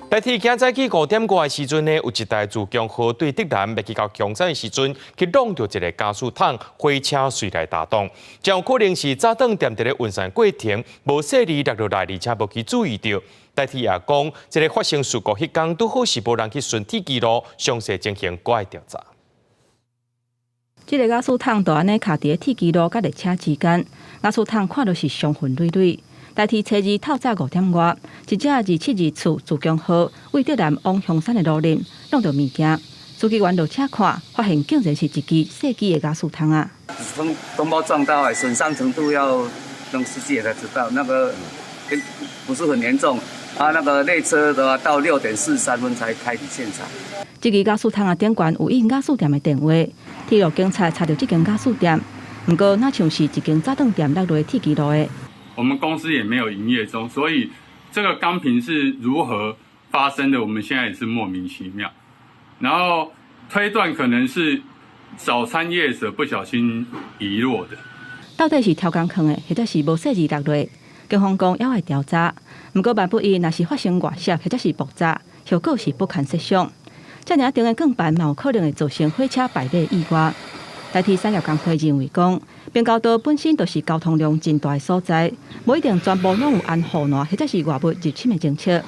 台铁今早起5点外的时阵呢，有一台自强号对竹南要去到强山的时阵，去撞到一个加速桶，火车随来打动。这有可能是早顿踮伫咧运山过程，无细力落落来，而且无去注意到。台铁也讲，这个发生事故迄天，拄好是无人去顺铁记录，详细进行国外调查。这个加速桶就安尼卡伫铁记录甲列车之间，加速桶看到是伤痕累累。台铁初二透早5点外，一只272次自强号为竹南往香山的路面弄到物件，司机员落车看，发现竟然是一支细支的加速桶啊！同胞撞到，损伤程度要让司机也才知道，那个不是很严重啊。那个列车的话，到6点43分才开离现场。这支加速桶的顶管有印加速店的电话，铁路警察查到这间加速店，不过那像是一间早顿店落落铁记录的。我们公司也没有营业中，所以这个钢瓶是如何发生的，我们现在也是莫名其妙。然后推断可能是早餐业者不小心遗落的。到底是挑工坑的，或者是无细字落落？警方讲要来调查，不过万不一若是发生外泄或者是爆炸，效果是不堪设想。这尔重的钢板嘛有可能会造成火车败裂意外。台铁产业工会认为讲，滨交道本身就是交通量真大的所在，无一定全部拢有安护栏或者是外物入侵的政策，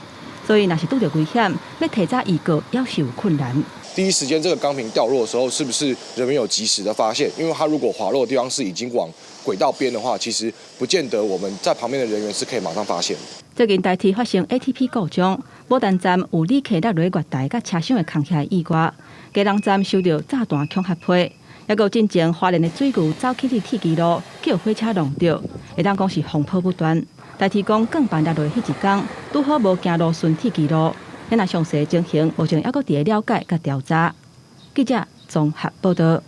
所以若是遇到危险，要提早预告也是有困难。第一时间这个钢瓶掉落的时候，是不是人员有及时的发现？因为它如果滑落的地方是已经往轨道边的话，其实不见得我们在旁边的人员是可以马上发现的。最近台铁发生 ATP 故障，宝丹站有旅客落月台甲车厢的空气意外，基隆站收到炸弹恐吓批。还有进前花莲的水牛走去铁记录，叫火车弄到，会当讲是风波不断。台铁讲更办落落迄一天，拄好无行路顺铁记录，咱若详细情形，目前还阁伫了解甲调查。记者综合报道。